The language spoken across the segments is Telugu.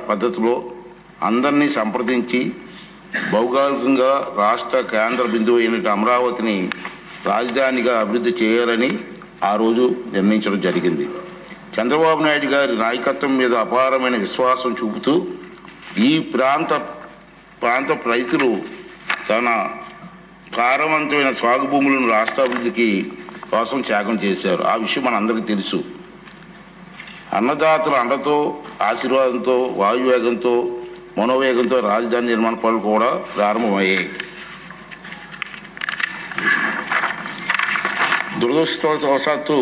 పద్ధతిలో అందరినీ సంప్రదించి భౌగోళికంగా రాష్ట్ర కేంద్ర బిందువు అయిన అమరావతిని రాజధానిగా అభివృద్ధి చేయాలని ఆ రోజు నిర్ణయించడం జరిగింది. చంద్రబాబు నాయుడు గారి నాయకత్వం మీద అపారమైన విశ్వాసం చూపుతూ ఈ ప్రాంత రైతులు తన సారవంతమైన సాగు భూములను రాష్ట్రాభివృద్ధికి కోసం త్యాగం చేశారు. ఆ విషయం మనందరికీ తెలుసు. అన్నదాతల అండతో, ఆశీర్వాదంతో, వాయువేగంతో, మనోవేగంతో రాజధాని నిర్మాణ పనులు కూడా ప్రారంభమయ్యాయి. దురదృష్టవశాత్తు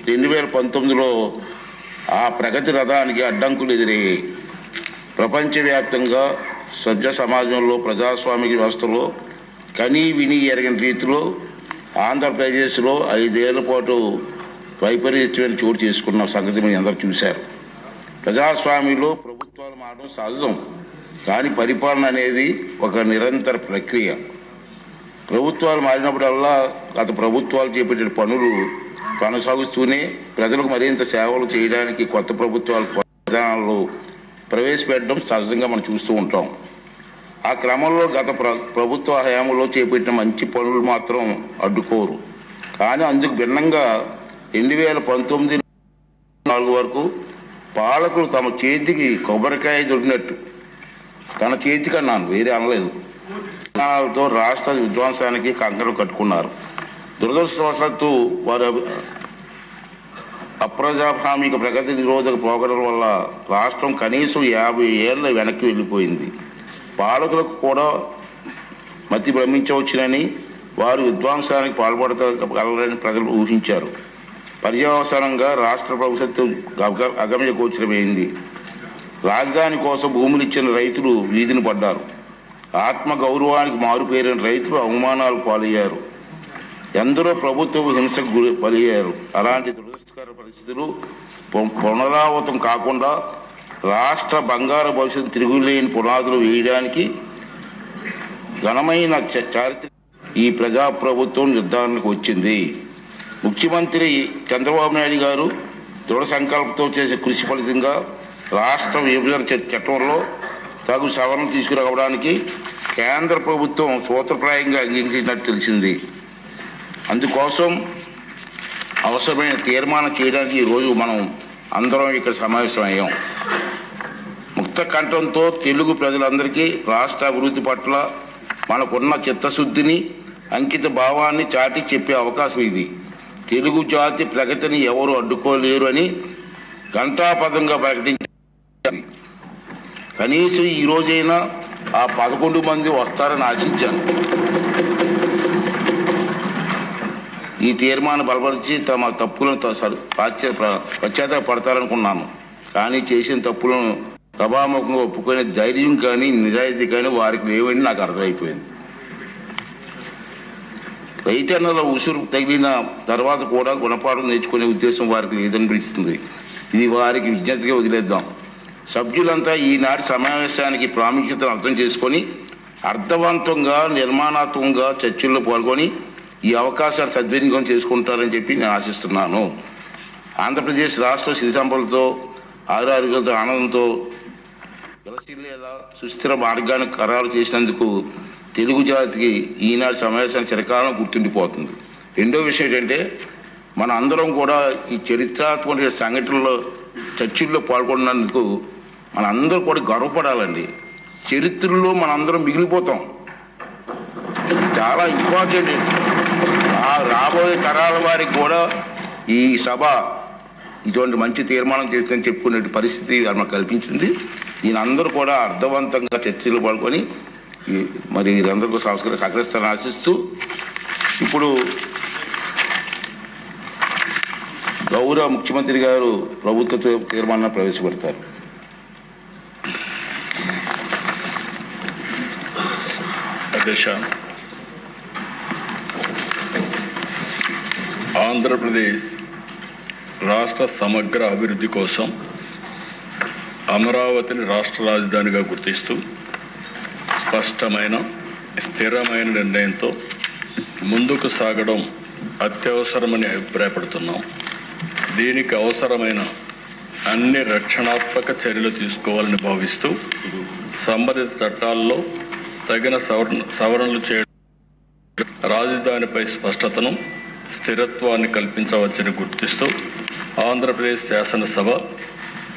2019లో ఆ ప్రగతి రథానికి అడ్డంకులు ఎదురయ్యాయి. ప్రపంచవ్యాప్తంగా సభ్య సమాజంలో, ప్రజాస్వామిక వ్యవస్థలో కనీ విని ఎరగని రీతిలో ఆంధ్రప్రదేశ్లో 5 ఏళ్ల పాటు వైపరీత్యమైన చోటు చేసుకున్న సంగతి మీరు అందరూ చూశారు. ప్రజాస్వామ్యంలో ప్రభుత్వాలు మారడం సహజం, కానీ పరిపాలన అనేది ఒక నిరంతర ప్రక్రియ. ప్రభుత్వాలు మారినప్పుడల్లా గత ప్రభుత్వాలు చేపట్టిన పనులు కొనసాగుతూనే ప్రజలకు మరింత సేవలు చేయడానికి కొత్త ప్రభుత్వాలు విధానాలు ప్రవేశపెట్టడం సహజంగా మనం చూస్తూ ఉంటాం. ఆ క్రమంలో గత ప్రభుత్వ హయాంలో చేపట్టిన మంచి పనులు మాత్రం అడ్డుకోరు. కానీ అందుకు భిన్నంగా 2019 వరకు పాలకులు తమ చేతికి కొబ్బరికాయ దొరికినట్టు, తన చేతికి అన్నాను, వేరే అనలేదు, తో రాష్ట్ర విధ్వంసానికి కంకణం కట్టుకున్నారు. దురదృష్టవశాత్తు వారు అప్రజాస్వామిక ప్రగతి నిరోధక పోకడల వల్ల రాష్ట్రం కనీసం 50 ఏళ్ళ వెనక్కి వెళ్ళిపోయింది. పాలకులకు కూడా మతి భ్రమించవచ్చునని, వారు విధ్వంసానికి పాల్పడగలరని ప్రజలు ఊహించారు. పర్యవసానంగా రాష్ట్ర భవిష్యత్తు అగమ్య గోచరమైంది. రాజధాని కోసం భూములు ఇచ్చిన రైతులు వీధిని పడ్డారు. ఆత్మ గౌరవానికి మారుపేరిన రైతులు అవమానాలు పాలయ్యారు. ఎందరో ప్రభుత్వ హింసకు బలయ్యారు. అలాంటి దురదృష్టకర పరిస్థితులు పునరావృతం కాకుండా రాష్ట్ర బంగారు భవిష్యత్తు తిరుగులేని పునాదులు వేయడానికి ఘనమైన చారిత్రక ఈ ప్రజాప్రభుత్వం నిర్ధారణకు వచ్చింది. ముఖ్యమంత్రి చంద్రబాబు నాయుడు గారు దృఢ సంకల్పంతో చేసే కృషి ఫలితంగా రాష్ట్ర విభజన చట్టంలో తగు సవరణ తీసుకురావడానికి కేంద్ర ప్రభుత్వం సూత్రప్రాయంగా అంగీకరించినట్టు తెలిసింది. అందుకోసం అవసరమైన తీర్మానం చేయడానికి ఈరోజు మనం అందరం ఇక్కడ సమావేశమయ్యాం. ముక్త కంఠంతో తెలుగు ప్రజలందరికీ రాష్ట్ర అభివృద్ధి పట్ల మనకున్న చిత్తశుద్ధిని, అంకిత భావాన్ని చాటి చెప్పే అవకాశం ఇది. తెలుగు జాతి ప్రగతిని ఎవరు అడ్డుకోలేరు అని ఘంటాపథంగా ప్రకటించారు. కనీసం ఈ రోజైనా ఆ 11 మంది వస్తారని ఆశించాను. ఈ తీర్మానం బలపరిచి తమ తప్పులను పశ్చాత్తాపడతారనుకున్నాను. కానీ చేసిన తప్పులను సభాముఖంగా ఒప్పుకునే ధైర్యం కానీ నిజాయితీ కానీ వారికి లేవని నాకు అర్థమైపోయింది. రైతన్నల ఉసురు తగిలిన తర్వాత కూడా గుణపాఠం నేర్చుకునే ఉద్దేశం వారికి లేదనిపిస్తుంది. ఇది వారికి విజ్ఞతగా వదిలేద్దాం. సభ్యులంతా ఈనాటి సమావేశానికి ప్రాముఖ్యతను అర్థం చేసుకొని అర్థవంతంగా, నిర్మాణాత్మకంగా చర్చల్లో పాల్గొని ఈ అవకాశాలు సద్వినియోగం చేసుకుంటారని చెప్పి నేను ఆశిస్తున్నాను. ఆంధ్రప్రదేశ్ రాష్ట్ర సిరి సంపదలతో, ఆరోగ్యాలతో, ఆనందంతో విలసిల్లేలా సుస్థిర మార్గాన్ని ఖరారు చేసినందుకు తెలుగు జాతికి ఈనాటి సమావేశానికి చిరకాలం గుర్తుండిపోతుంది. రెండో విషయం ఏంటంటే, మన అందరం కూడా ఈ చరిత్రాత్మక సంఘటనలో చర్చల్లో పాల్గొన్నందుకు మన అందరూ కూడా గర్వపడాలండి. చరిత్రలో మనందరం మిగిలిపోతాం. చాలా ఇంపార్టెంట్. ఆ రాబోయే తరాల వారికి కూడా ఈ సభ ఇటువంటి మంచి తీర్మానం చేసిందని చెప్పుకునే పరిస్థితి మనకు కల్పించింది. దీనందరూ కూడా అర్థవంతంగా చర్చలు పాల్గొని మరి వీరందరికీ సహకరిస్తారని ఆశిస్తూ ఇప్పుడు గౌరవ ముఖ్యమంత్రి గారు ప్రభుత్వ తీర్మానాన్ని ప్రవేశపెడతారు. ఆంధ్రప్రదేశ్ రాష్ట్ర సమగ్ర అభివృద్ధి కోసం అమరావతిని రాష్ట్ర రాజధానిగా గుర్తిస్తూ స్పష్టమైన స్థిరమైన నిర్ణయంతో ముందుకు సాగడం అత్యవసరమని అభిప్రాయపడుతున్నాం. దీనికి అవసరమైన అన్ని రక్షణాత్మక చర్యలు తీసుకోవాలని భావిస్తూ సంబంధిత చట్టాల్లో తగిన సవరణలు చేయడం రాజధానిపై స్పష్టతను స్థిరత్వాన్ని కల్పించవచ్చని గుర్తిస్తూ ఆంధ్రప్రదేశ్ శాసనసభ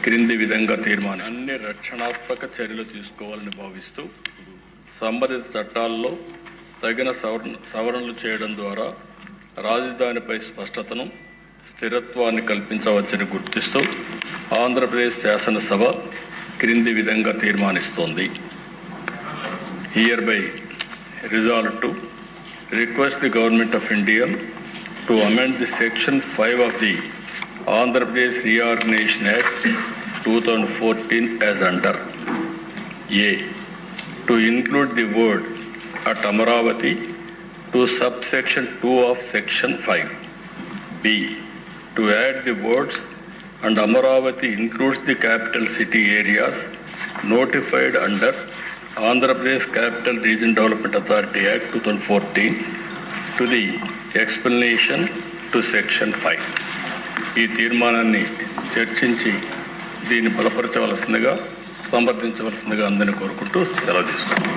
క్రింది విధంగా తీర్మానం అన్ని రక్షణాత్మక చర్యలు తీసుకోవాలని భావిస్తూ సంబంధిత చట్టాల్లో తగిన సవరణలు చేయడం ద్వారా రాజధానిపై స్పష్టతను స్థిరత్వాన్ని కల్పించవచ్చని గుర్తిస్తూ ఆంధ్రప్రదేశ్ శాసనసభ క్రింది విధంగా తీర్మానిస్తోంది. Hereby resolved to request the Government of India to amend the Section 5 of the Andhra Pradesh Reorganization Act 2014 as under A. To include the word at Amaravati to subsection 2 of Section 5. B. To add the words and Amaravati includes the capital city areas notified under Andhra Pradesh Capital Region Development Authority Act 2014 to the explanation to Section 5. ఈ తీర్మానాన్ని చర్చించి దీన్ని బలపరచవలసిందిగా సమర్థించవలసిందిగా అందరినీ కోరుకుంటూ సెలవు తీసుకుంటాం.